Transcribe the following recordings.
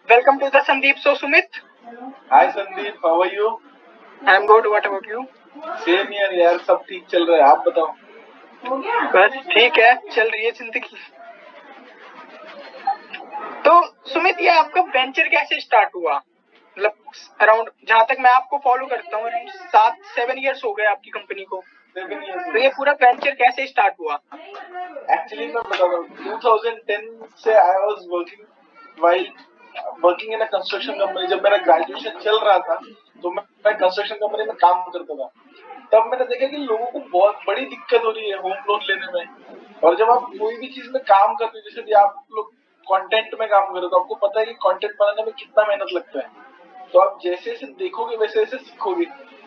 Welcome to the Sandeep. So Sumit, hi Sandeep, how are you? I'm good. What about you? Same year यार, सब ठीक चल रहा है, आप बताओ। बस ठीक है, चल रही है जिंदगी। तो सुमित, ये आपका वेंचर कैसे स्टार्ट हुआ? मतलब अराउंड, जहाँ तक मैं आपको फॉलो करता हूँ, अराउंड 7-7 इयर्स हो गए आपकी कंपनी को। 7 years तो ये पूरा वेंचर कैसे स्टार्ट हुआ? एक्चुअली मैं बताता हूँ, 2010 से I was working in a construction company. जब मेरा ग्रेजुएशन चल रहा था तो मैं कंस्ट्रक्शन कंपनी में काम करता था। तब मैंने देखा कि लोगों को बहुत बड़ी दिक्कत हो रही है होम लोन लेने में। और जब आप कोई भी चीज में काम करते हो, जैसे भी आप लोग कंटेंट में काम करो, तो आपको पता है कि कंटेंट बनाने में कितना मेहनत लगता है। तो आप जैसे जैसे देखोगे वैसे वैसे सीखोगे।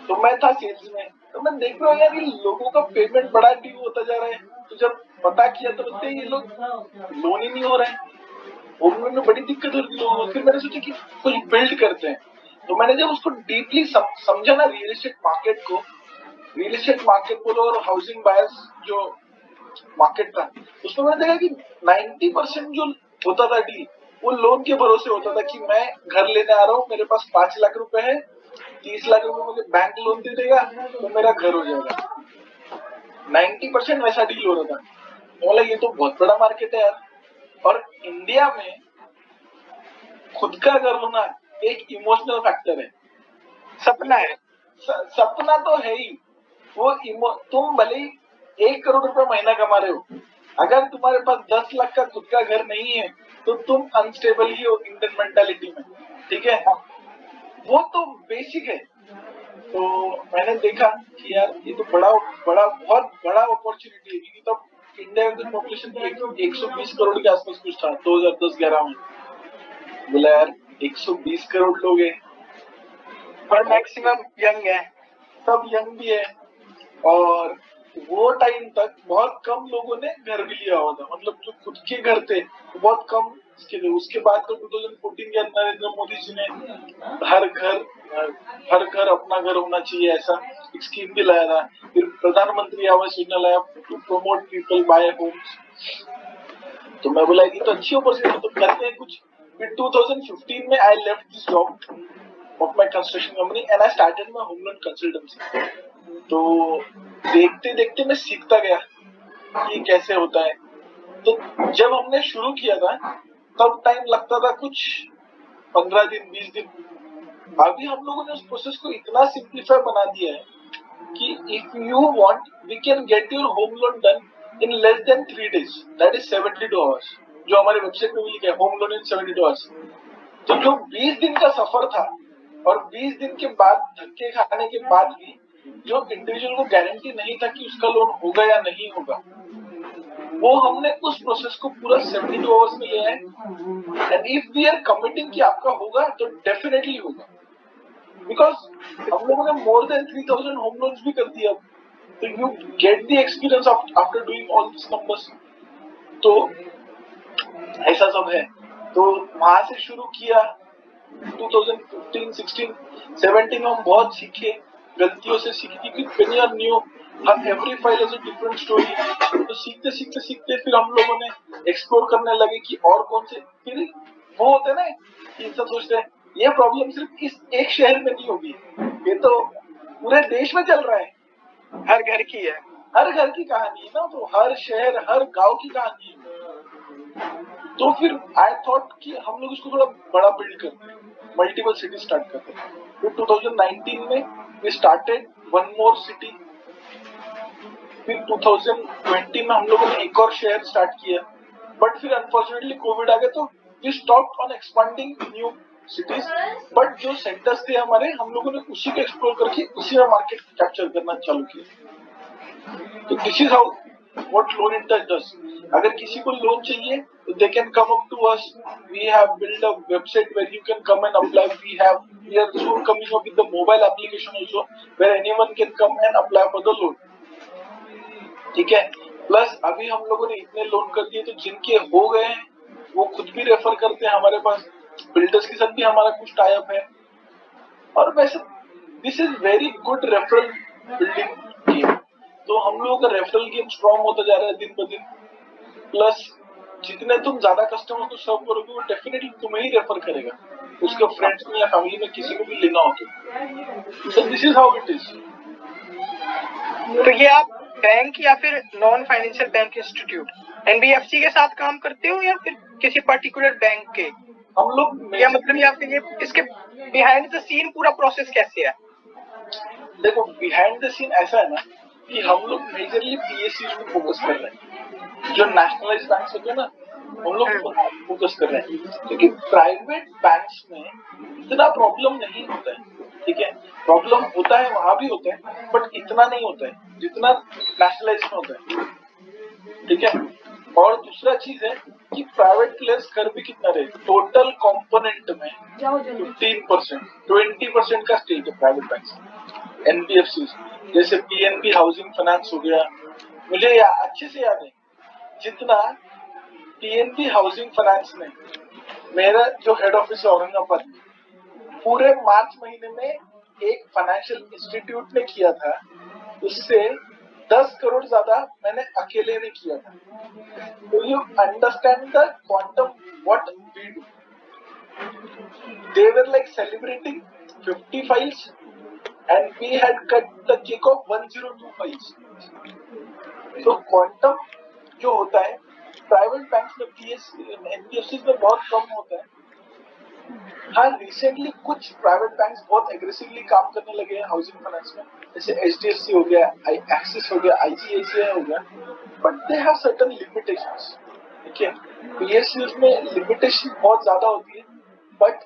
तो मैं था सेल्स में, तो मैं देख रहा हूँ यार, ये लोगों का पेमेंट बड़ा ड्यू होता जा रहा है। तो जब पता किया तो बोलते ये लोग लोन ही नहीं हो रहा है, होम लोन में बड़ी दिक्कत हो रही है लोगों को। फिर मैंने सोचा कि कुछ बिल्ड करते हैं। तो मैंने जब उसको डीपली समझा ना, रियल एस्टेट मार्केट बोलो और हाउसिंग बायर्स जो मार्केट था, उसमें मैंने देखा कि 90% जो होता था डील, वो लोन के भरोसे होता था कि मैं घर लेने आ रहा हूँ, मेरे पास 5 लाख रुपए है, 30 लाख रुपए मुझे बैंक लोन दे देगा तो मेरा घर हो जाएगा। 90% वैसा डील हो रहा था। बोला ये तो बहुत बड़ा मार्केट है यार। और इंडिया में खुद का घर होना एक इमोशनल फैक्टर है। सपना है। सपना तो है ही। तुम भले ही 1 करोड़ रुपए महीना कमा रहे हो, अगर तुम्हारे पास 10 लाख का खुद का घर नहीं है तो तुम अनस्टेबल ही हो इंडियन मेंटालिटी में। ठीक है, वो तो बेसिक है। तो मैंने देखा कि यार ये तो बड़ा बड़ा बहुत बड़ा अपॉर्चुनिटी है, क्योंकि तब इंडिया की पॉपुलेशन 120 करोड़ के आसपास कुछ था 2010-11 में। बोला यार 120 करोड़ लोग हैं और मैक्सिमम यंग है। सब यंग भी है। और वो टाइम तक बहुत कम लोगों ने घर भी लिया हुआ था, मतलब जो खुद के घर थे वो बहुत कम इसके थे। उसके बाद तो 2014 के अंदर नरेंद्र मोदी जी ने हर घर अपना घर होना चाहिए ऐसा एक स्कीम भी लाया था। फिर प्रधानमंत्री आवास योजना लाया to promote people buy homes. तो मैं बोला ये तो अच्छी अपॉर्चुनिटी, तो करते हैं कुछ। फिर 2015 में I left this job of my construction company and I started my home loan consultancy. तो देखते देखते मैं सीखता गया कि ये कैसे होता है। तो जब हमने शुरू किया था तब टाइम लगता था कुछ 15 दिन 20 दिन। अभी हम लोगों ने उस प्रोसेस को इतना सिंप्लीफाई बना दिया है कि if you want we can get your home loan done in less than 3 days, that is 72 hours. जो हमारे वेबसाइट पे भी लिखा है होम लोन इन 72 आवर्स। तो जो 20 दिन का सफर था और 20 दिन के बाद धक्के खाने के बाद भी जो इंडिविजुअल को गारंटी नहीं था कि उसका लोन होगा या नहीं होगा, वो हमने उस प्रोसेस को पूरा 72 आवर्स में लिया है। And if we are committing कि आपका होगा तो डेफिनेटली होगा, बिकॉज हम लोगों ने मोर देन 3000 होम लोन्स भी कर दिया। तो you get the experience after doing all this numbers. तो ऐसा सब है। तो वहां से शुरू किया 2015, 16, 17 में हम बहुत सीखे, गलतियों से सीखी कि when you are new, every file is a different story. तो सीखते सीखते सीखते फिर हम लोगों ने एक्सप्लोर करने लगे कि और कौन से। फिर वो होते ना कि इंसान सोचते हैं ये प्रॉब्लम सिर्फ इस एक शहर में नहीं होगी, ये तो पूरे देश में चल रहा है, हर घर की है। हर घर की कहानी है ना, तो हर शहर हर गांव की कहानी है। तो फिर आई थॉट कि हम लोग इसको थोड़ा बड़ा बिल्ड करते हैं, मल्टीपल सिटी स्टार्ट करते हैं। फिर 2019 में we started one more city. फिर 2020 में हम लोगों ने एक और शहर स्टार्ट किया, बट फिर अनफॉर्चुनेटली कोविड आ गया तो we stopped on expanding new cities. But जो सेंटर्स थे हमारे, हम लोगों ने उसी को एक्सप्लोर करके उसी में मार्केट कैप्चर करना चालू किया। तो this is how what loan intouch does. अगर किसी को लोन चाहिए तो they can come up to us. We have built a website where you can come and apply. We are soon coming up with the mobile application also where anyone can come and apply for the loan. ठीक है, plus अभी हम लोगों ने इतने loan कर दिए तो जिनके हो गए हैं वो खुद भी रेफर करते हैं हमारे पास। बिल्डर्स के साथ भी हमारा कुछ टाई अप है। और वैसे this is very good referral building game. तो हम लोगों का रेफरल गेम स्ट्रॉन्ग होता जा रहा है दिन ब दिन। प्लस जितने तुम ज्यादा कस्टमर को सर्व करोगे वो डेफिनेटली तुम्हें ही रेफर करेगा, उसके फ्रेंड्स में या फैमिली में किसी को भी लेना हो तो this is how it is. तो ये आप बैंक या फिर non financial bank institute NBFC के साथ काम करते हो या फिर किसी पर्टिकुलर बैंक के? हम लोग या मतलब या फिर ये इसके बिहाइंड द सीन पूरा प्रोसेस कैसे है? देखो बिहाइंड द सीन ऐसा है ना कि हम लोग मेजरली पीएसयू पे फोकस कर रहे हैं, जो नेशनलाइज बैंक होते हैं ना हम लोग फोकस कर रहे हैं, क्योंकि प्राइवेट बैंक्स में इतना प्रॉब्लम नहीं होता है, ठीक है, प्रॉब्लम होता है वहां भी होता है बट इतना नहीं होता है जितना नेशनलाइज में होता है, ठीक है। और दूसरा चीज है कि प्राइवेट प्लेयर्स कर भी कितना रहे, टोटल कंपोनेंट में 15% 20% का स्टेक है प्राइवेट बैंक एनबीएफसी, जैसे पीएनबी हाउसिंग फाइनेंस हो गया, मुझे अच्छे से याद है जितना पीएनबी हाउसिंग फाइनेंस में मेरा जो हेड ऑफिस है औरंगाबाद में, पूरे मार्च महीने में एक फाइनेंशियल इंस्टीट्यूट ने किया था, उससे 10 करोड़ ज्यादा मैंने अकेले ने किया था। तो you understand the quantum what we do. They were like celebrating 50 files and we had cut the cake of 102 files. तो क्वांटम जो होता है प्राइवेट बैंक में एनबीएफसी में बहुत कम होता है। हाँ रिसेंटली कुछ प्राइवेट बैंक्स बहुत एग्रेसिवली काम करने लगे हैं हाउसिंग फाइनेंस में, जैसे एचडीएफसी हो गया, एक्सिस हो गया, आईसीआईसीआई हो गया, but they have certain limitations, ठीक है। पीएसयूज में लिमिटेशन बहुत ज्यादा होती है बट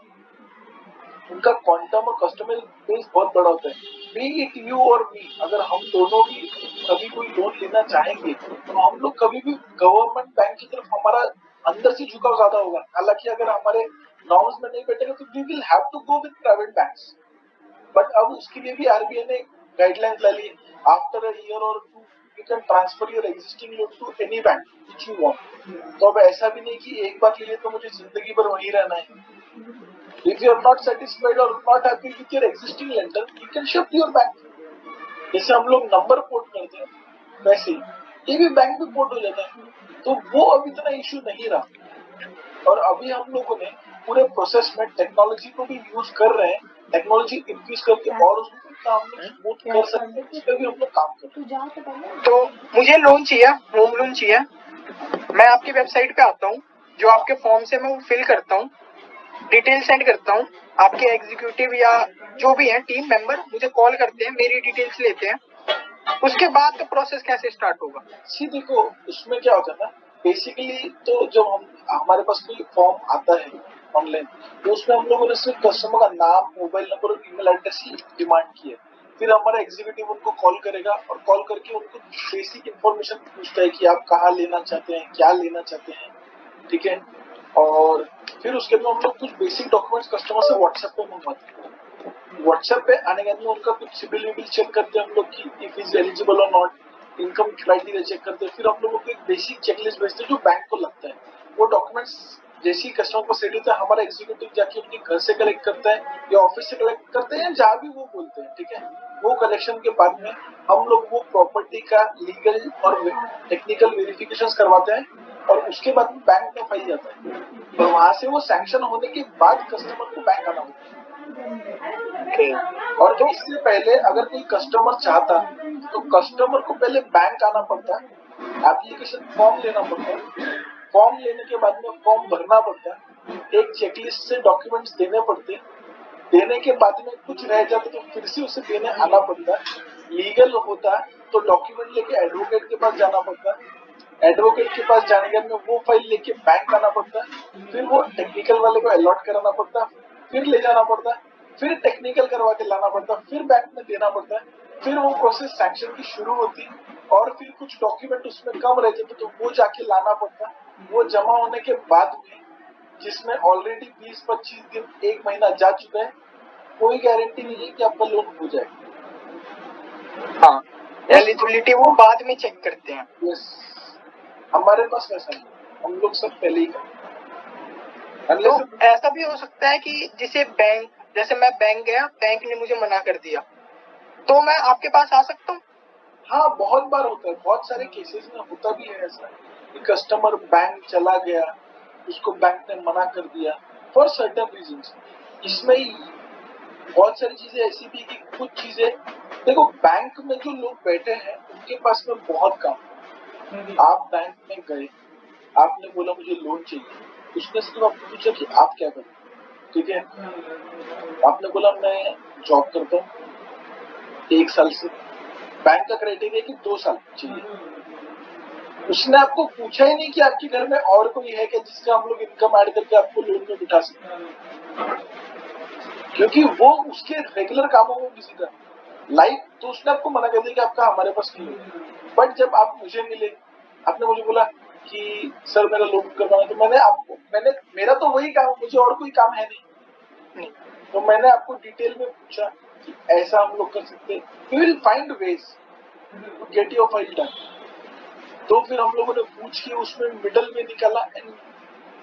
उनका क्वांटम और कस्टमर बेस बहुत बड़ा होता है। बी इट यू और मी, अगर हम दोनों भी कभी कोई लोन लेना चाहेंगे तो हम लोग कभी भी गवर्नमेंट बैंक की तरफ हमारा अंदर से झुकाव ज्यादा होगा, हालांकि अगर हमारे नॉर्म्स में नहीं बैठेगा तो we will have to go with private banks. But अब उसके लिए भी आरबीआई ने गाइडलाइंस ला ली, आफ्टर अ ईयर और 2 you can transfer your existing loan to any bank which you want. तो अब ऐसा भी नहीं कि एक बार लिए तो मुझे जिंदगी भर वहीं रहना है। If you are not satisfied or not happy with your existing lender, you can shift your bank. जैसे हम लोग नंबर पोर्ट करते हैं वैसे ये भी बैंक में पोर्ट हो जाता है, तो वो अब इतना इश्यू नहीं रहा। और अभी हम लोगों ने पूरे प्रोसेस में टेक्नोलॉजी को भी यूज कर रहे हैं, टेक्नोलॉजी इंक्रीज करके और उसको काम स्मूथ कर सकते हैं, उस पर भी हम लोग काम कर रहे हैं। तो मुझे लोन चाहिए, होम लोन चाहिए, मैं आपकी वेबसाइट पे आता हूँ, जो आपके फॉर्म से मैं वो फिल करता हूँ, डिटेल सेंड करता हूँ, आपके एग्जीक्यूटिव या जो भी है टीम मेंबर मुझे कॉल करते हैं, मेरी डिटेल्स लेते हैं, उसके बाद तो प्रोसेस कैसे स्टार्ट होगा? सी देखो उसमें क्या होता है ना, बेसिकली तो जब हम हमारे पास कोई फॉर्म आता है ऑनलाइन तो उसमें हम लोगों ने सिर्फ कस्टमर का नाम, मोबाइल नंबर और ईमेल एड्रेस ही डिमांड की है। फिर हमारा एग्जीक्यूटिव उनको कॉल करेगा और कॉल करके उनको बेसिक इंफॉर्मेशन पूछता है कि आप कहाँ लेना चाहते हैं, क्या लेना चाहते हैं, ठीक है। और फिर उसके बाद हम लोग कुछ बेसिक डॉक्यूमेंट्स कस्टमर से व्हाट्सएप पे मंगवाते हैं। व्हाट्सएप पे आने के बाद में उनका कुछ सिबिल विबिल चेक करते हैं हम लोग की इफ इज एलिजिबल और नॉट, इनकम क्राइटेरिया चेक करते हैं। फिर हम लोगों को एक बेसिक चेकलिस्ट भेजते हैं जो बैंक को लगता है। वो डॉक्यूमेंट्स जैसे ही कस्टमर को सेट होता है हमारा एग्जीक्यूटिव जाके उनके घर से कलेक्ट करता है या ऑफिस से कलेक्ट करते हैं, जहाँ भी वो बोलते हैं, ठीक है। वो कलेक्शन के बाद में हम लोग वो प्रॉपर्टी का लीगल और टेक्निकल वेरिफिकेशन करवाते हैं और उसके बाद में बैंक में फाइल जाता है और वहां से वो सैंक्शन होने के बाद कस्टमर को बैंक आना होता है। और तो इससे पहले अगर कोई कस्टमर चाहता तो कस्टमर को पहले बैंक आना पड़ता, एप्लीकेशन फॉर्म लेना पड़ता, फॉर्म लेने के बाद में फॉर्म भरना पड़ता, एक चेकलिस्ट से डॉक्यूमेंट्स देने पड़ते, देने के बाद में कुछ रह जाता तो फिर से उसे देने आना पड़ता, लीगल होता तो डॉक्यूमेंट लेके एडवोकेट के पास जाना पड़ता, एडवोकेट के पास जाने के बाद में वो फाइल लेके बैंक आना पड़ता, फिर वो टेक्निकल वाले को अलॉट कराना पड़ता, फिर ले जाना पड़ता, फिर टेक्निकल करवा के लाना पड़ता, फिर बैंक में देना पड़ता, फिर वो प्रोसेस सैंक्शन की शुरू होती और फिर कुछ डॉक्यूमेंट उसमें कम रह जाते तो वो जाके लाना पड़ता। वो जमा होने के बाद में जिसमें ऑलरेडी 20-25 दिन, 1 महीना जा चुका है, कोई गारंटी नहीं है कि आपका लोन हो जाए। हाँ, एलिजिबिलिटी वो बाद में चेक करते हैं। यस, हमारे पास वैसा नहीं, हम लोग सब पहले ही करते। तो ऐसा भी हो सकता है कि जिसे बैंक, जैसे मैं बैंक गया, बैंक ने मुझे मना कर दिया, तो मैं आपके पास आ सकता हूँ? हाँ बहुत बार होता है, बहुत सारे केसेस में होता भी है ऐसा कि कस्टमर बैंक चला गया, उसको बैंक ने मना कर दिया फॉर सर्टेन रीजंस। इसमें बहुत सारी चीजें ऐसी भी कि कुछ चीजें देखो, बैंक में जो लोग बैठे हैं उनके पास में बहुत काम। आप बैंक में गए, आपने बोला मुझे लोन चाहिए, उसने सिर्फ आपको पूछा कि आप क्या करें, ठीक है। आपने बोला मैं जॉब करता हूँ 1 साल से, बैंक का क्राइटेरिया कि 2 साल चाहिए। उसने आपको पूछा ही नहीं कि आपके घर में और कोई है क्या जिसका हम लोग इनकम ऐड करके आपको लोन में बिठा सकते, क्योंकि वो उसके रेगुलर कामों में बिजी था लाइफ, तो उसने आपको मना कर दिया कि आपका हमारे पास नहीं है। बट जब आप मुझे मिले, आपने मुझे बोला कि सर मेरा लोन करवाना, तो मैंने मेरा तो वही काम, मुझे और कोई काम है नहीं, तो मैंने आपको डिटेल में पूछा कि ऐसा हम लोग कर सकते हैं, we will find ways to get your file done. तो फिर हम लोगों ने पूछ के उसमें मिडल में निकाला and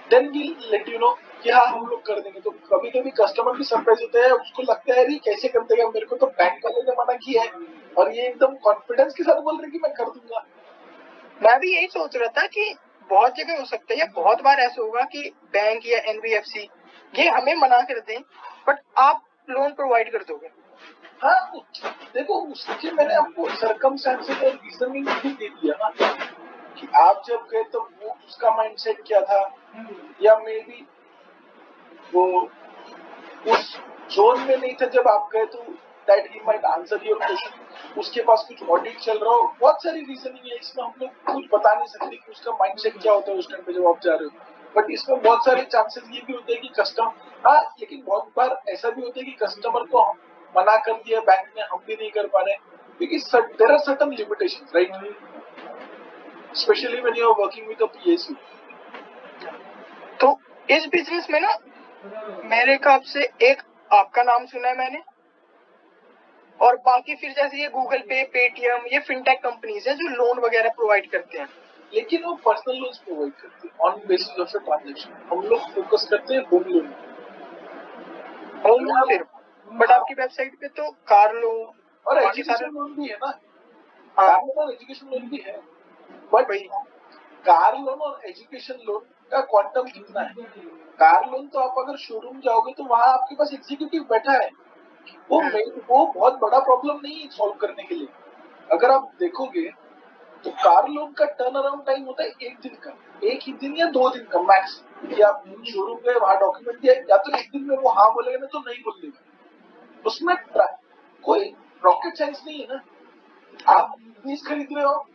then we let you know कि हाँ हम लोग कर देंगे। तो कभी कभी कस्टमर भी सरप्राइज होते हैं, उसको लगता है अरे कैसे कर देगा, मेरे को तो बैंक वाले ने मना किया है और ये एकदम कॉन्फिडेंस के साथ बोल रहे कि मैं कर दूंगा। मैं भी यही सोच रहा था कि बहुत जगह हो सकता है या बहुत बार ऐसा होगा कि बैंक या एनबीएफसी ये हमें मना कर दें बट आप लोन प्रोवाइड कर दोगे। हाँ देखो, उसके मैंने आपको सर्कमस्टेंसेस और रीजनिंग भी दे दिया ना कि आप जब गए तो वो उसका माइंडसेट क्या था, या मे बी वो उस जोन में नहीं था जब आप गए, तो that he might answer your question. उसके पास कुछ ऑडिट चल रहा हो, बहुत सारी रीजनिंग है इसमें, हम लोग कुछ बता नहीं सकते कि उसका माइंडसेट क्या होता है उस टाइम पे जब आप जा रहे हो। बट इसमें बहुत सारे चांसेस ये भी होते हैं कि हाँ लेकिन बहुत बार ऐसा भी होता है कि कस्टमर को हम मना कर दिया बैंक ने, हम भी नहीं कर पा रहे क्योंकि there are certain limitations, right, specially when you are working with a PSU. तो इस बिजनेस में ना मेरे हिसाब से एक आपका नाम सुना है मैंने, और बाकी फिर जैसे ये गूगल पे, पेटीएम, ये फिनटेक कंपनीज है जो लोन वगैरह प्रोवाइड करते हैं, लेकिन वो पर्सनल लोन्स प्रोवाइड करते हैं ऑन बेसिस ऑफ ट्रांजेक्शन। हम लोग फोकस करते हैं होम लोन सिर्फ। बट आपकी वेबसाइट पे तो कार लोन और एजुकेशन लोन भी है ना। हाँ, कार लोन और एजुकेशन लोन भी है, बट कार लोन और एजुकेशन लोन का क्वांटम कितना है? कार लोन तो आप अगर शोरूम जाओगे तो वहां आपके पास एग्जीक्यूटिव बैठा है, वो बहुत बड़ा प्रॉब्लम नहीं है सॉल्व करने के लिए। अगर आप देखोगे तो कार लोन का टर्न अराउंड टाइम होता है 1 दिन का, 1 ही दिन या 2 दिन का मैक्स, कि आप शोरूम गए वहां डॉक्यूमेंट दिया, या तो 1 दिन में वो हाँ बोलेगा ना तो नहीं बोलेगा। उसमें कोई रॉकेट साइंस नहीं है ना। आप पीस खरीद रहे हो,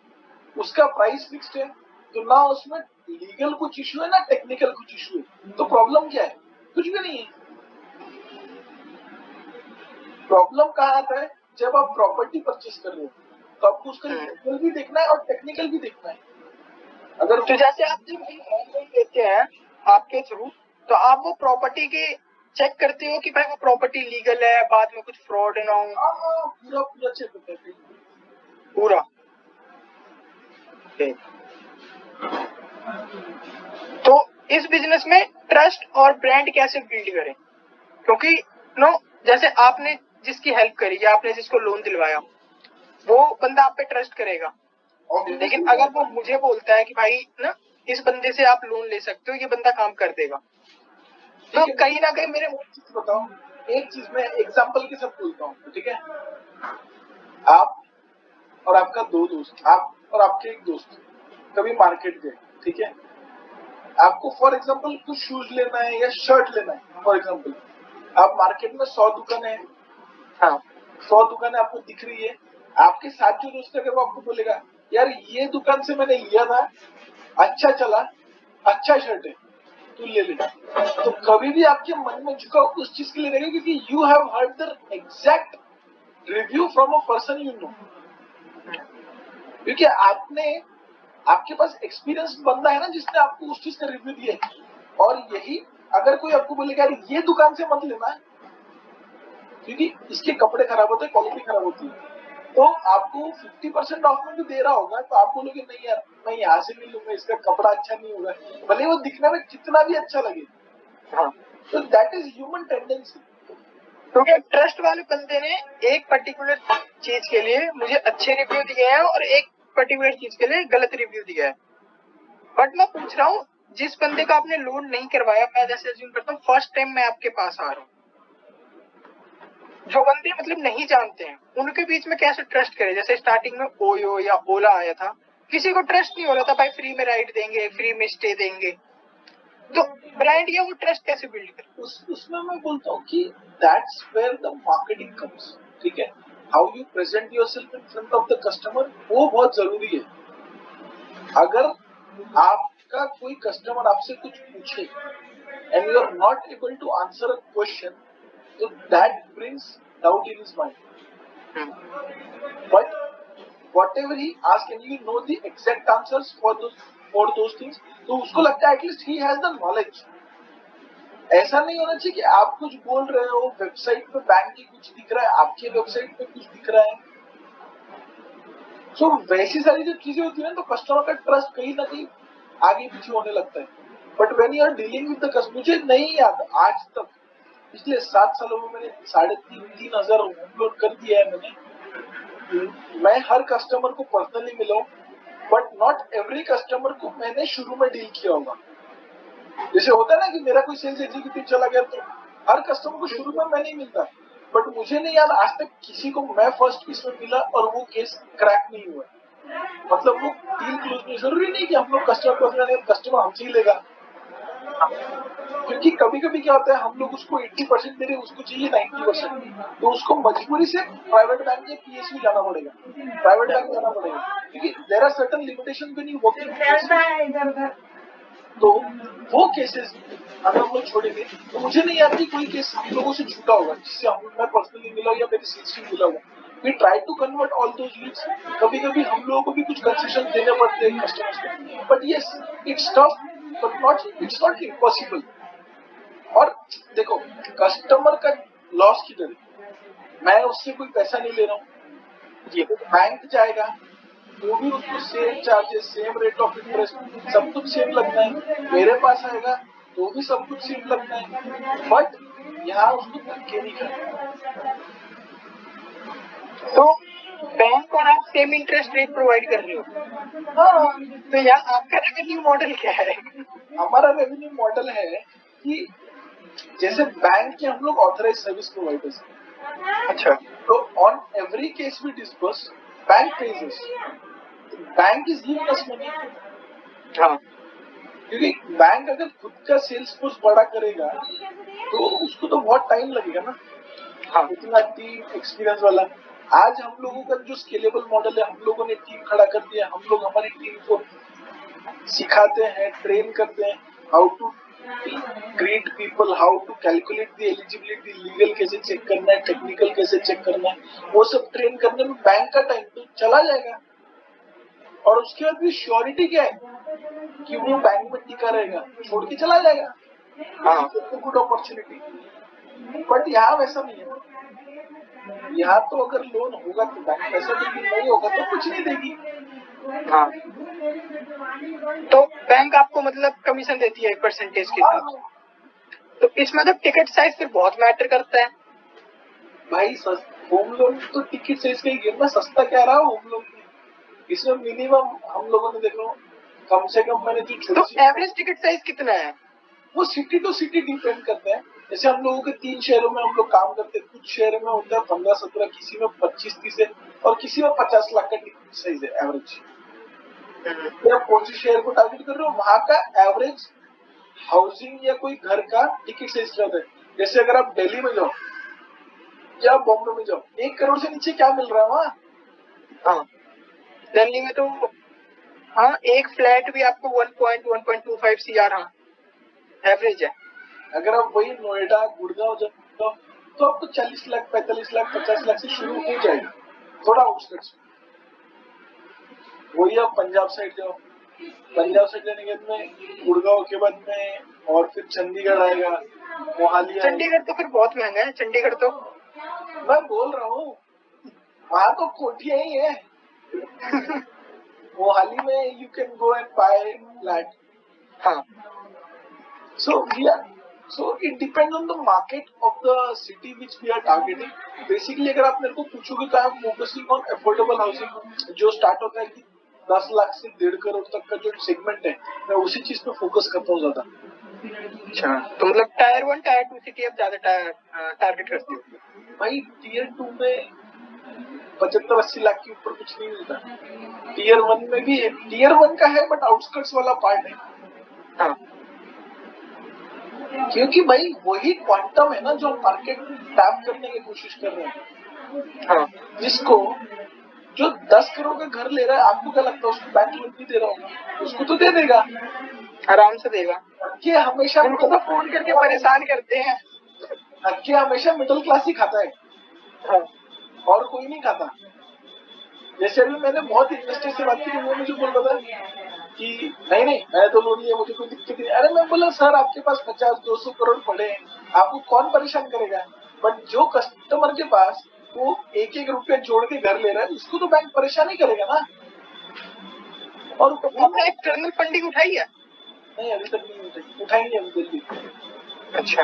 उसका प्राइस फिक्स्ड है, तो ना उसमें लीगल कुछ इशू है ना टेक्निकल कुछ इशू है, तो प्रॉब्लम क्या है? कुछ भी नहीं है। प्रॉब्लम कहाँ आता है? जब आप प्रॉपर्टी परचेस कर रहे हो तो आपको उसका लीगल भी देखना है और टेक्निकल भी देखना है। अगर तो जैसे आप जब लोन लेते हैं आपके थ्रू, तो आप वो प्रॉपर्टी के चेक करते हो कि भाई वो प्रॉपर्टी लीगल है, बाद में कुछ फ्रॉड ना हो? पूरा चेक करते हैं पूरा। तो इस बिजनेस में ट्रस्ट और ब्रांड कैसे बिल्ड करें? क्योंकि जैसे आपने जिसकी हेल्प करी या आपने जिसको लोन दिलवाया वो बंदा आप पे ट्रस्ट करेगा, लेकिन अगर वो मुझे बोलता है कि भाई ना इस बंदे से आप लोन ले सकते हो, ये बंदा काम कर देगा, तो कहीं ना कहीं मेरे बताओ, एक चीज मैं एग्जांपल के साथ बोलता हूँ, ठीक है। आप और आपका 2 दोस्त, आप और आपके एक दोस्त कभी मार्केट गए, ठीक है। आपको फॉर एग्जांपल कुछ शूज लेना है या शर्ट लेना है, फॉर एग्जांपल आप मार्केट में 100 दुकानें हैं, हाँ 100 दुकानें आपको दिख रही है। आपके साथ जो दोस्त है वो आपको बोलेगा यार ये दुकान से मैंने लिया था, अच्छा चला, अच्छा शर्ट है, तू ले ले। तो कभी भी आपके मन में झुकाव उस चीज के लिए रहेगा क्योंकि you have heard the exact review from a person you know, क्योंकि आपके पास एक्सपीरियंस बंदा है ना जिसने आपको उस चीज का रिव्यू दिया है। और यही अगर कोई आपको बोलेगा ये दुकान से मत लेना क्योंकि इसके कपड़े खराब होते हैं, क्वालिटी खराब होती है, तो आपको 50% ऑफ में भी दे रहा होगा, तो आप बोलोगे नहीं यार मैं यहाँ से नहीं लूंगा, इसका कपड़ा अच्छा नहीं होगा, भले वो दिखने में कितना भी अच्छा लगे। हाँ, तो दैट इज ह्यूमन टेंडेंसी। क्योंकि ट्रस्ट वाले बंदे ने एक पर्टिकुलर चीज के लिए मुझे अच्छे रिव्यू दिए हैं और एक पर्टिकुलर चीज के लिए गलत रिव्यू दिया है, बट मैं पूछ रहा हूँ, जिस बंदे का आपने लोन नहीं करवाया, मैं जैसे अज्यूम करता हूँ फर्स्ट टाइम मैं आपके पास आ रहा हूँ, जो बंदे मतलब नहीं जानते हैं उनके बीच में कैसे ट्रस्ट करें? जैसे स्टार्टिंग में ओयो या ओला आया था, किसी को ट्रस्ट नहीं हो रहा था, भाई फ्री में राइड देंगे, फ्री में स्टे देंगे, तो ब्रांड या वो ट्रस्ट कैसे बिल्ड करे? उसमें मैं बोलता हूँ कि that's where the marketing comes, ठीक है। How you present yourself in front of the customer, वो बहुत जरूरी है। अगर आपका कोई कस्टमर आपसे कुछ पूछे and you are not able to answer a question, so that brings doubt in his mind. But whatever he asks and you know the exact answers for those things, तो उसको लगता है at least he has the knowledge. ऐसा नहीं होना चाहिए कि आप कुछ बोल रहे हो, वेबसाइट पे बैंक की कुछ दिख रहा है, आपके वेबसाइट पे कुछ दिख रहा है। So वैसी सारी जो चीजें होती है ना, तो कस्टमर का ट्रस्ट कहीं ना कहीं आगे पीछे होने लगता है। But when you are dealing with the customer, मुझे नहीं याद आज तक पिछले 7 सालों में मैंने 3,500 होम लोन कर दिया है मैंने। मैं हर कस्टमर को पर्सनली मिला हूँ, बट नॉट एवरी कस्टमर को मैंने शुरू में डील किया होगा। जैसे होता है ना कि मेरा कोई सेल्स एग्जीक्यूटिव चला गया, तो हर कस्टमर को शुरू में मैं नहीं मिलता, बट मुझे नहीं याद आज तक किसी को मैं फर्स्ट पीस में मिला और वो केस क्रैक नहीं हुआ। मतलब वो डील क्लोज नहीं, जरूरी नहीं कि हम लोग कस्टमर हमसे ही लेगा, क्योंकि कभी कभी क्या होता है, हम लोग उसको 80% दे रहे, उसको चाहिए 90%, तो उसको मजबूरी से प्राइवेट बैंक या पीएसयू जाना पड़ेगा, प्राइवेट बैंक जाना पड़ेगा, क्योंकि there are certain limitation when you working. तो वो केसेस अगर हम लोग छोड़ेंगे, तो मुझे नहीं याद कि कोई केस हम लोगों से छूटा होगा जिससे मैं पर्सनली मिला या मेरे सेल्स टीम मिला होगा। We try to convert all those leads. कभी कभी हम लोगों को भी कुछ कंसेशन देने पड़ते हैं कस्टमर्स को, but yes it's tough, but it's not impossible. और देखो, कस्टमर का लॉस किधर है? मैं उससे कोई पैसा नहीं ले रहा हूँ, ये बैंक जाएगा वो भी उसको same charges, same rate of interest, सब कुछ सेम लगना है। मेरे पास आएगा तो भी सब कुछ सेम लगना है, बट यहाँ उसको धक्के नहीं करना। तो बैंक और आप सेम इंटरेस्ट रेट प्रोवाइड कर रहे हो। हाँ, तो यहाँ आपका रेवेन्यू मॉडल क्या है? हमारा रेवेन्यू मॉडल है कि जैसे बैंक के हम लोग ऑथराइज सर्विस प्रोवाइडर्स। अच्छा, तो on every case we disburse, bank pays us, bank is giving us money. हाँ, क्योंकि बैंक अगर खुद का सेल्स फोर्स बड़ा करेगा तो उसको तो बहुत टाइम लगेगा ना। हाँ, इतना टीम एक्सपीरियंस वाला। आज हम लोगों का जो स्केलेबल मॉडल है, हम लोगों ने टीम खड़ा कर दिया, हम लोग हमारी टीम को सिखाते हैं, ट्रेन करते हैं, how to greet people, how to calculate the eligibility, legal कैसे चेक करना है, टेक्निकल कैसे चेक करना है, वो सब ट्रेन करने में बैंक का टाइम तो चला जाएगा। और उसके बाद भी श्योरिटी क्या है कि वो बैंक में टिका रहेगा, छोड़ के चला जाएगा। हाँ, गुड अपॉर्चुनिटी। बट यहाँ वैसा नहीं है। यहाँ तो अगर लोन होगा तो बैंक पैसा देगी, नहीं होगा तो कुछ नहीं देगी। हाँ, तो बैंक आपको मतलब कमीशन देती है परसेंटेज के हिसाब से। तो इसमें तो टिकट साइज फिर बहुत मैटर करता है भाई। होम लोन तो टिकट साइज का ही गेम में सस्ता क्या रहा होम लोन, इसमें मिनिमम हम लोगों ने देखो कम से कम मैंने जो तो एवरेज टिकट साइज कितना है? वो सिटी टू सिटी डिपेंड करता है। जैसे हम लोगों के 3 शहरों में हम लोग काम करते हैं, कुछ शहरों में होता है 15-17, किसी में 25-30 है, और किसी में 50 लाख का टिकट साइज है एवरेज। आप कौन से शहर को टारगेट कर रहे हो, वहां का एवरेज हाउसिंग या कोई घर का टिकट साइज क्या होता है। जैसे अगर आप दिल्ली में जाओ या बॉम्बे में जाओ, 1 करोड़ से नीचे क्या मिल रहा है वहाँ। हाँ, दिल्ली में तो हाँ, एक फ्लैट भी आपको 1.25 CR हाँ एवरेज है। अगर आप वही नोएडा, गुड़गांव जाओ तो आपको 40 लाख, 45 लाख, 50 लाख से शुरू हो जाएगा, थोड़ा आउटस्कर्ट्स। वही आप पंजाब साइड जाओ, पंजाब साइड जाने के बाद में गुड़गांव के बाद में और फिर चंडीगढ़ आएगा, मोहाली। चंडीगढ़ तो फिर बहुत महंगा है। चंडीगढ़ तो मैं बोल रहा हूँ वहां तो कोठियां ही है। मोहाली में you can go and buy flat. हाँ, so it depends on the market of the city which we are targeting. Basically अगर आप मेरे को पूछोगे तो I am focusing on affordable housing, जो स्टार्ट होता है कि 10 लाख से 1.5 करोड़ तक का जो सेगमेंट है, मैं उसी चीज पे फोकस करता हूँ ज्यादा। अच्छा, तो मतलब टायर 1 टायर 2 सिटी आप ज्यादा टारगेट करते हो? भाई टीयर 2 में 75-80 लाख के ऊपर कुछ नहीं मिलता। टीयर 1 में भी है, टीयर 1 का है बट आउटस्कर्ट्स वाला पार्ट है। हाँ, क्योंकि भाई वही क्वांटम है ना जो मार्केट टैप करने की कोशिश कर रहे हैं। हाँ, जिसको जो 10 करोड़ का घर ले रहा है, आपको क्या लगता है उसको बैंक लोन नहीं दे रहा होगा? उसको तो दे देगा, आराम से देगा। ये हमेशा उनको तो फोन करके परेशान करते हैं। हक्के हमेशा मिडिल क्लास ही खाता है। हाँ, और कोई नहीं खाता। जैसे अभी मैंने बहुत इन्वेस्टर से बात की, वो मुझे बोल रहा था कि नहीं मैं तो लोन लिया, मुझे कोई दिक्कत नहीं। अरे मैं बोला सर आपके पास 50-200 करोड़ पड़े हैं, आपको कौन परेशान करेगा? बट जो कस्टमर के पास वो 1-1 रुपया जोड़ के घर ले रहा है, उसको तो बैंक परेशान ही करेगा ना। और तो आपने एक्सटर्नल फंडिंग उठाई है? नहीं अभी तक नहीं उठाएंगे अभी जल्दी। अच्छा,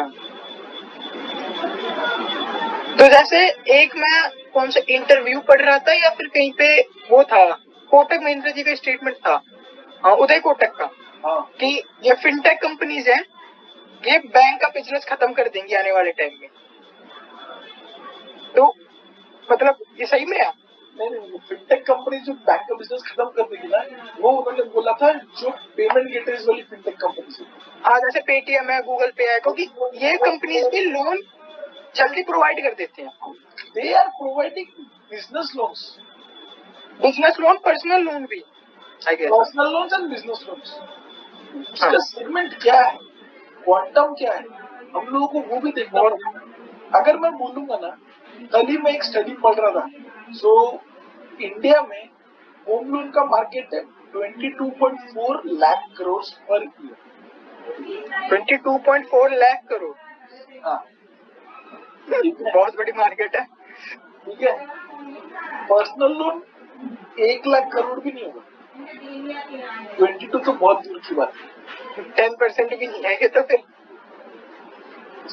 तो जैसे एक मैं कौन सा इंटरव्यू पढ़ रहा था या फिर कहीं पे वो था, कोटक महिंद्रा जी का स्टेटमेंट था, उदय कोटक का, कि ये फिनटेक कंपनीज हैं, ये बैंक का बिजनेस खत्म कर देंगी आने वाले टाइम में। तो मतलब ये सही में है? नहीं, फिनटेक कंपनी जो बैंक का बिजनेस खत्म कर देगी ना, वो उन्होंने बोला था जो पेमेंट गेटवेज वाली फिनटेक कंपनी से। हाँ, जैसे पेटीएम है, गूगल पे है, क्योंकि ये कंपनीज भी लोन जल्दी प्रोवाइड कर देते हैं। They are providing business loans, business loan, personal loan भी, personal loans and business loans. इसका सेगमेंट क्या है, क्वांटम क्या है, हम लोगों को वो भी देखना पड़ेगा। अगर मैं बोलूंगा ना, कल ही मैं एक स्टडी पढ़ रहा था, सो इंडिया में होम लोन का मार्केट है 22.4 लाख करोड़ पर ईयर। 22.4 लाख करोड़, हाँ बहुत बड़ी मार्केट है। ठीक है, पर्सनल लोन 1 लाख करोड़ भी नहीं होगा, 22 तो बहुत दूर की बात है, 10% भी नहीं है ये तो फिर।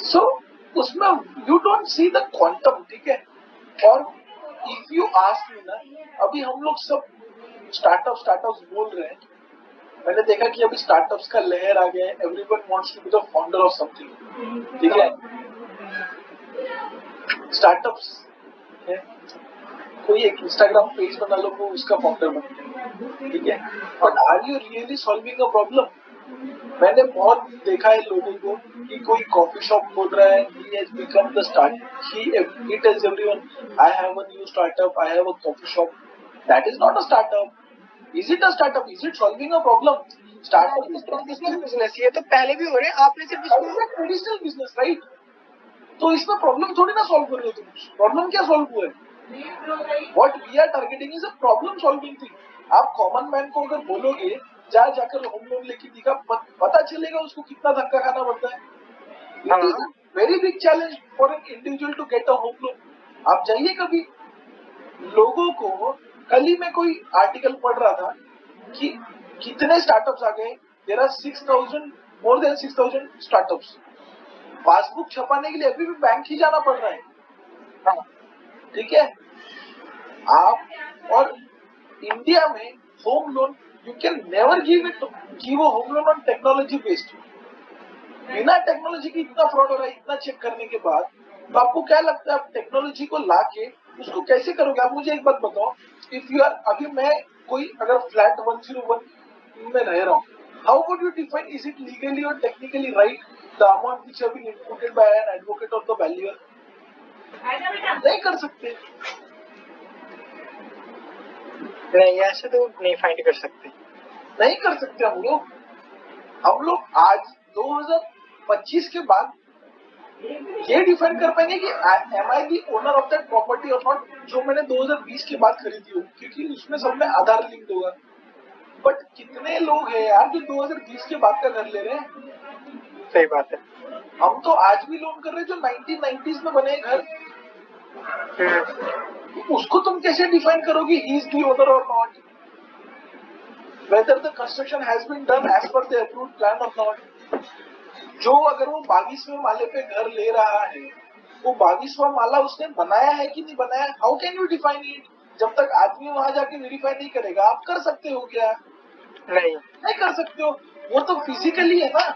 सो उसमें you don't see the quantum, ठीक है। और इफ यू आस्क मी ना, अभी हम लोग सब स्टार्टअप्स बोल रहे हैं, मैंने देखा कि अभी स्टार्टअप्स का लहर आ गया है, everyone wants to be the founder of something, ठीक है। स्टार्टअप्स है, कोई एक इंस्टाग्राम पेज बना लो, वो उसका फाउंडर बन गया, ठीक है। But are you really solving a problem? मैंने बहुत देखा है लोगों को कि कोई कॉफी शॉप खोल रहा है, he has become the start, he tells everyone I have a new startup, I have a coffee shop. That is not a startup. Is it a startup? Is it solving a problem? Startup is traditional business, ये तो पहले भी हो रहे हैं, आपने सिर्फ इसको ट्रेडिशनल बिजनेस, राइट? तो इसमें प्रॉब्लम थोड़ी ना सॉल्व कर रहे हो तुम, प्रॉब्लम क्या सॉल्व हुआ है? What we are targeting is a problem solving thing. आप कॉमन मैन को अगर बोलोगे जाकर होम लोन लेके दिखा, पता चलेगा उसको कितना धक्का खाना पड़ता है। It is a very big challenge for an individual to get a home loan. आप जाइए कभी, लोगों को, कल ही मैं कोई आर्टिकल पढ़ रहा था कि कितने स्टार्टअप्स आ गए, there are 6,000, more than 6,000 startups. Passbook छपाने के लिए अभी भी बैंक ही जाना पड़ रहा है, ठीक है। आप और इंडिया में home loan, you can never give a home loan on technology based. बिना टेक्नोलॉजी की इतना फ्रॉड हो रहा है, इतना चेक करने के बाद, तो आपको क्या लगता है आप टेक्नोलॉजी को लाके उसको कैसे करोगे? आप मुझे एक बात बताओ, इफ यू आर, अभी मैं कोई अगर फ्लैट 101 में रह रहा हूँ, how would you define is it legally और technically right the amount which have been inputted by an advocate और द वैल्यूअर? नहीं कर सकते। नहीं, ऐसे तो नहीं फाइंड कर सकते, नहीं कर सकते हम लोग आज 2025 के बाद ये डिफाइन कर पाएंगे कि am I the owner of that property और नॉट, जो मैंने 2020 के बाद खरीदी हो, क्योंकि उसमें सब में आधार लिंक होगा। बट कितने लोग हैं यार जो 2020 के बाद का घर ले रहे हैं? सही बात है। हम तो आज भी लोन कर रहे हैं जो 1990s में बने घर, उसको तुम कैसे डिफाइन करोगे ही इज दी ओनर और not? Whether the construction has been done as per the approved plan और नॉट? जो अगर वो 22वें माले पे घर ले रहा है, वो 22वां माला उसने बनाया है कि नहीं बनाया? How can you define it? जब तक आदमी वहां जाके वेरीफाई नहीं करेगा आप कर सकते हो क्या? नहीं कर सकते हो। वो तो फिजिकली है ना,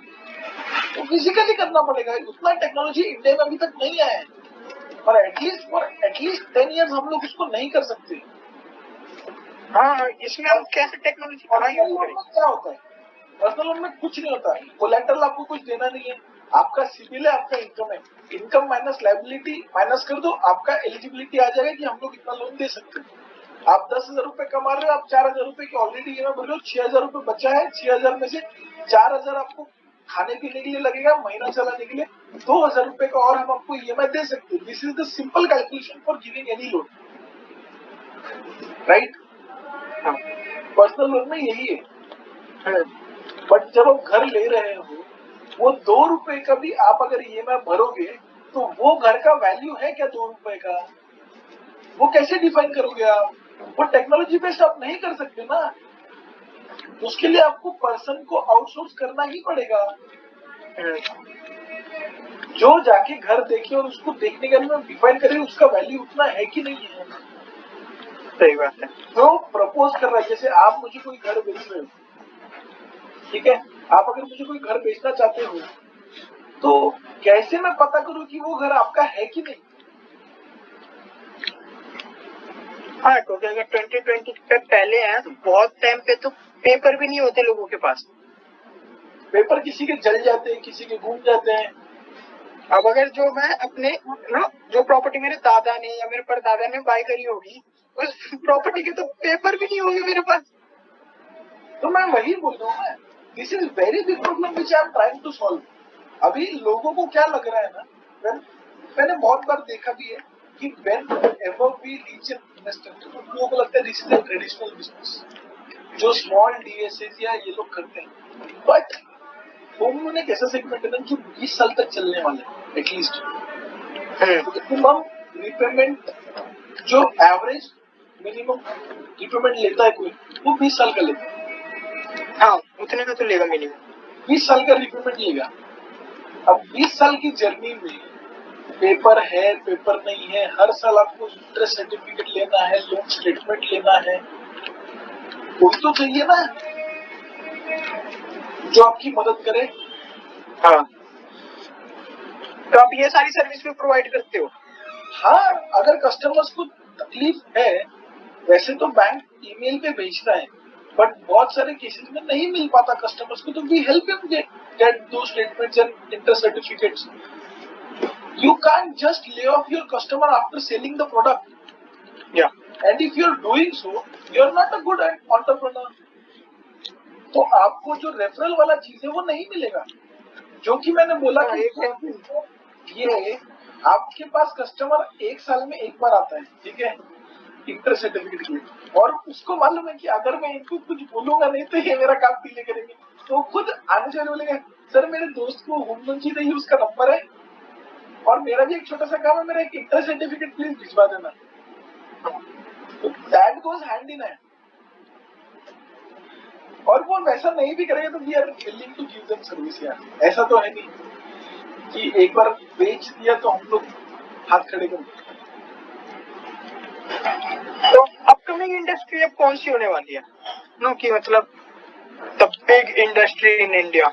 वो फिजिकली करना पड़ेगा। उतना टेक्नोलॉजी इंडिया में अभी तक नहीं आया है, और एटलीस्ट 10 ईयर्स हम लोग उसको नहीं कर सकते। हाँ, इसमें हम कैसे टेक्नोलॉजी कहाँ यूज करें? क्या होता है पर्सनल लोन में? कुछ नहीं होता, कोलैटरल आपको कुछ देना नहीं है, आपका सिबिल है, आपका इनकम है, इनकम माइनस लायबिलिटी माइनस कर दो, आपका एलिजिबिलिटी आ जाएगा कि हम लोग इतना लोन दे सकते हैं। आप 10,000 रुपए कमा रहे हो, आप 4,000 रुपए की ऑलरेडी ईएमआई भर रहे हो, 6,000 रुपए बचा है, 6,000 में से 4,000 आपको खाने पीने के लिए लगेगा, महीना चलाने के लिए 2,000 रुपए का और हम आपको ईएमआई दे सकते हैं। This is the simple calculation for giving any loan, right? Personal loan में यही है। बट जब आप घर ले रहे हो, वो 2 रुपए का भी आप अगर ईएमआई भरोगे तो वो घर का वैल्यू है क्या 2 रुपए का? वो कैसे डिफाइन करोगे आप? वो टेक्नोलॉजी बेस्ड आप नहीं कर सकते ना, उसके लिए आपको पर्सन को आउटसोर्स करना ही पड़ेगा, जो जाके घर देखे और उसको देखने के लिए डिफाइन करे उसका वैल्यू उतना है कि नहीं है। सही बात है। जो प्रपोज कर रहा है, जैसे आप मुझे कोई घर बेच रहे हो, ठीक है, आप अगर मुझे कोई घर बेचना चाहते हो तो कैसे मैं पता करूं कि वो घर आपका है कि नहीं? हाँ, क्योंकि अगर 2020 पे पहले है तो बहुत टाइम पे तो पेपर भी नहीं होते लोगों के पास। पेपर किसी के जल जाते हैं, किसी के घूम जाते हैं। अब अगर जो मैं अपने जो प्रॉपर्टी मेरे दादा ने या मेरे परदादा ने बाय करी होगी, उस प्रॉपर्टी के तो पेपर भी नहीं होंगे मेरे पास। तो मैं वही बोल रहा हूँ, this is very big problem which I am trying to solve. अभी लोगों को क्या लग रहा है ना, मैंने बहुत बार देखा भी है कि whenever we reach an investor, तो लोगों को लगता है this is a traditional business जो स्मॉल डीएसएस या ये लोग करते हैं। बट होम लोन एक ऐसा सेगमेंट है ना जो 20 साल तक चलने वाले एटलीस्ट। मिनिमम रिपेमेंट जो एवरेज मिनिमम रिपेमेंट लेता है कोई, वो 20 साल का लेता है। हाँ, उतने का तो लेगा मिनिमम। 20 साल का रिपेमेंट लेगा। अब 20 साल की जर्नी में पेपर है, पेपर नहीं है, हर साल आपको इंटरेस्ट सर्टिफिकेट लेना है, लोन स्टेटमेंट लेना है, कोई तो चाहिए ना जो आपकी मदद करे। हाँ, तो आप ये सारी सर्विस भी प्रोवाइड करते हो? हाँ, अगर कस्टमर्स को तकलीफ है, वैसे तो बैंक ईमेल पे भेजता है, बट बहुत सारे केसेस में नहीं मिल पाता कस्टमर्स को, तो वी हेल्प हिम गेट दो statements and interest certificates. You can't just lay off your customer after selling the product. Yeah. And if you're doing so, you're not a good entrepreneur. तो आपको जो referral वाला चीज है वो नहीं मिलेगा, जो कि मैंने बोला कि ये आपके पास कस्टमर 1 साल में एक बार आता है, ठीक है, इंटरेस्ट सर्टिफिकेट के लिए, और उसको मालूम है कि अगर मैं इनको कुछ बोलूंगा नहीं तो ये मेरा काम डिले करेंगे, तो खुद आने से बोलेगा सर मेरे दोस्त को होम लोन चाहिए, उसका नंबर है और मेरा भी एक छोटा सा काम है, मेरा एक इंटरेस्ट सर्टिफिकेट प्लीज भिजवा देना। तो that goes hand in hand. और वो वैसा नहीं भी करेगा तो we are willing to give them service यार। ऐसा तो है नहीं कि एक बार बेच दिया तो हम लोग हाथ खड़े कर दें। तो अपकमिंग इंडस्ट्री अब कौन सी होने वाली है? नो कि मतलब the big industry in India.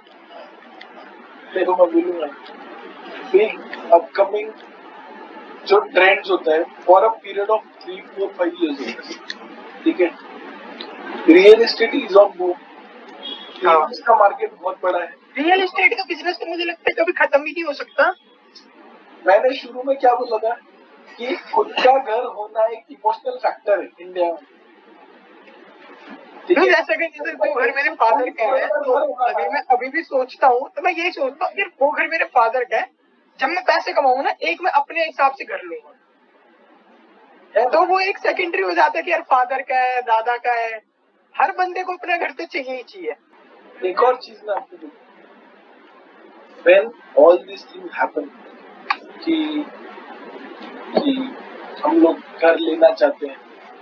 देखो मैं बोलूंगा बिग अपकमिंग जो ट्रेंड्स होता है for a period of 3, 4, 5 years होता है, ठीक है। Real estate is on boom, इसका मार्केट बहुत बड़ा है। रियल एस्टेट का बिजनेस तो मुझे लगता है कभी खत्म ही नहीं हो सकता। मैंने शुरू में क्या बोला था कि खुद का घर होना एक इमोशनल फैक्टर है इंडिया में। जैसा कि जैसे वो घर मेरे फादर का है, अगर मैं अभी भी सोचता हूँ तो मैं यही सोचता हूँ कि वो घर मेरे फादर का है, जब मैं पैसे कमाऊंगा ना एक मैं अपने हिसाब से घर लूंगा, तो वो एक सेकेंडरी हो जाता है कि यार फादर का है, दादा का है। हर बंदे को अपना घर तो चाहिए ही चाहिए। एक और चीज मैं आपको बोलूं, when all these things happen कि हम लोग घर लेना चाहते हैं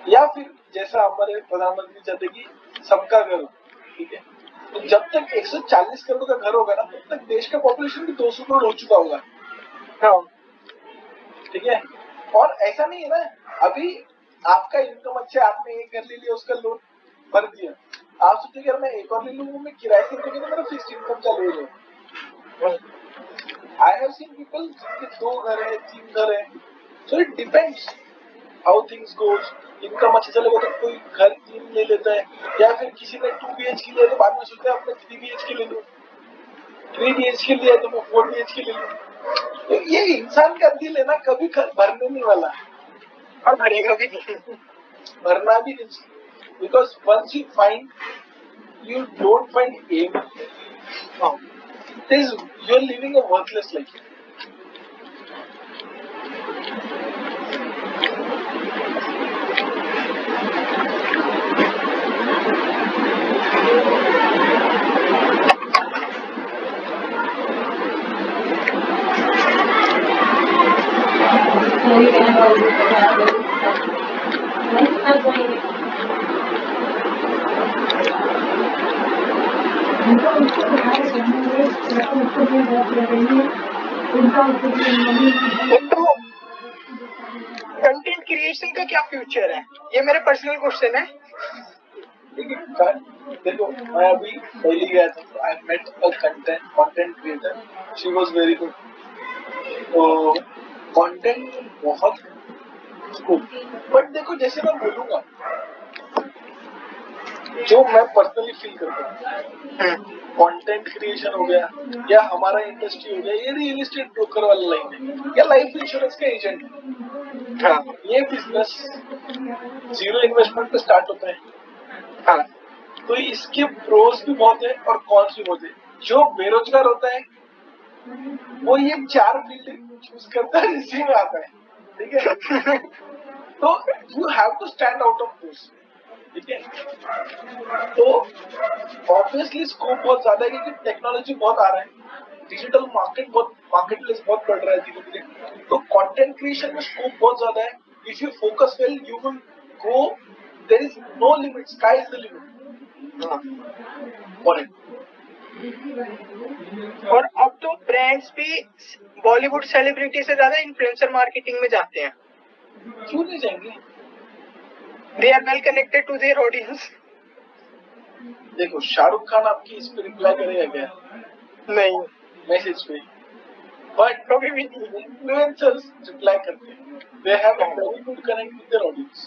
या फिर जैसा हमारे प्रधानमंत्री चाहते हैं कि सबका घर हो, ठीक है, तो जब तक 140 करोड़ का घर होगा ना तब तक देश का पॉपुलेशन भी 200 करोड़ हो चुका होगा। हाँ, ठीक है। और ऐसा नहीं है ना, अभी आपका इनकम अच्छा है, आपने एक घर ले लिया, उसका लोन भर दिया, आप सोचेंगे यार मैं एक और ले लूँ, वो मैं किराए से लेके तो मेरा फिक्स इनकम चालू हो जाए। आई हैव सीन पीपल जिनके 2 घर है, 3 घर है। So it depends how things goes. Income अच्छा चलेगा तो कोई घर 3 ले लेता है, या फिर किसी ने 2 BHK लिया तो बाद में सोचता है अपने 3 BHK ले लूं, 3 BHK लिया तो मैं 4 BHK ले लूं। तो ये इंसान का दिल है ना, कभी भरने नहीं वाला, और भरेगा भी नहीं। भरना भी नहीं, because once you find, you don't find aim, you're living a worthless life. तो कंटेंट क्रिएशन का क्या फ्यूचर है, ये मेरे पर्सनल क्वेश्चन है। देखो मैं अभी दिल्ली गया था, तो I met a content creator, she was very good. तो कंटेंट बहुत गुड, बट देखो जैसे मैं बोलूंगा, जो मैं पर्सनली फील करता हूँ, कंटेंट क्रिएशन हो गया या हमारा इंडस्ट्री हो गया, ये रियल एस्टेट ब्रोकर वाला लाइन है या लाइफ इंश्योरेंस का एजेंट है। हाँ, ये बिजनेस 0 इन्वेस्टमेंट पे स्टार्ट होता है। हाँ, तो इसके प्रोस भी बहुत है और कॉन्स भी बहुत है। जो बेरोजगार होता है वो ये 4 फील्ड चूज करता है, इसी में आता है, ठीक है। तो you have to stand out of this, ठीक है। तो ऑब्वियसली स्कोप बहुत ज्यादा है, क्योंकि टेक्नोलॉजी बहुत आ रहा है, डिजिटल मार्केट प्लेस बहुत बढ़ रहा है धीरे धीरे। तो कंटेंट क्रिएशन में स्कोप बहुत ज्यादा है। If you focus well you will go, there is no limit, sky is the limit for it. और अब तो ब्रांड्स भी बॉलीवुड सेलिब्रिटी से ज्यादा इन्फ्लुएंसर मार्केटिंग में जाते हैं। क्यों नहीं जाएंगे? They are well connected to their audience. देखो शाहरुख खान आपकी इस पे रिप्लाई करेगा क्या? नहीं, मैसेज पे, बट कभी भी नहीं। इन्फ्लुएंसर्स रिप्लाई करते हैं, they have a very good connect with their audience.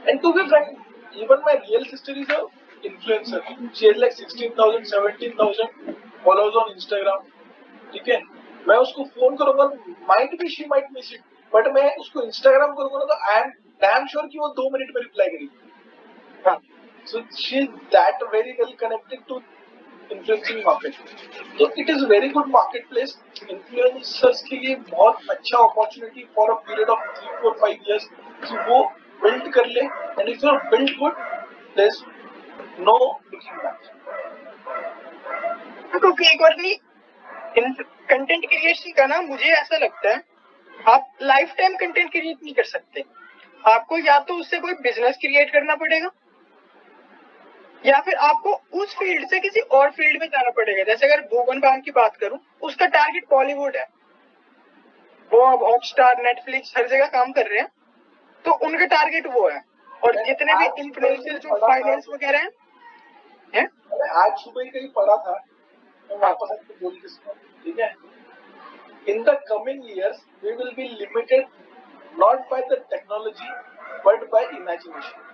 And to be frank, even my real sister is a influencer. She has like 16,000 17,000 followers on Instagram, ठीक है। मैं उसको फोन करूंगा, might be she might miss it, but मैं उसको Instagram करूंगा तो I am damn sure कि वो 2 मिनट में रिप्लाई करेगी। हाँ, so she is that very well connected to influencing market. तो it is very good market place. Influencers के लिए बहुत अच्छा opportunity for a period of 3, 4, 5 years कि वो बिल्ड कर ले, and if you build good there is no looking back. क्योंकि एक बार नहीं, कंटेंट क्रिएशन का ना मुझे ऐसा लगता है आप लाइफ टाइम कंटेंट क्रिएट नहीं कर सकते। आपको या तो उससे कोई बिजनेस क्रिएट करना पड़ेगा, या फिर आपको उस फील्ड से किसी और फील्ड में जाना पड़ेगा। जैसे अगर भुवन बाम की बात करूं, उसका टारगेट बॉलीवुड है, वो अब हॉटस्टार, नेटफ्लिक्स हर जगह काम कर रहे हैं, तो उनका टारगेट वो है। और जितने भी इन्फ्लुएंसर जो फाइनेंस वगैरह हैं, आज सुबह कहीं पढ़ा था, मैं वापस आपको बोल के सुना, ठीक है। In the coming years we will be limited not by the technology but by imagination.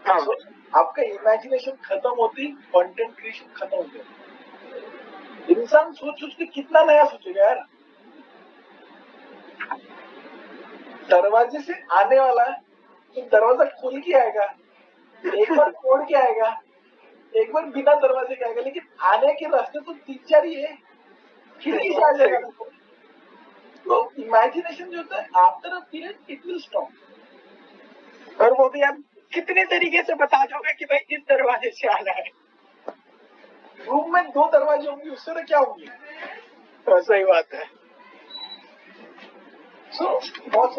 So, आपका इमेजिनेशन खत्म होती, कंटेंट क्रिएशन खत्म हो गया। इंसान सोच के कितना नया सोचेगा यार। दरवाजे से आने वाला है तो दरवाजा खोल के आएगा, एक बार तोड़ के आएगा, एक बार बिना दरवाजे के आएगा, लेकिन आने के रास्ते तो 3-4 ही है, खिड़की से आ जाएगा। तो इमेजिनेशन जो होता है after a period it will stop. और वो भी आप कितने तरीके से बता दोगे कि भाई इस दरवाजे से आना है। रूम में 2 दरवाजे होंगे, उससे तो क्या होंगे। तो सही बात है। सो बहुत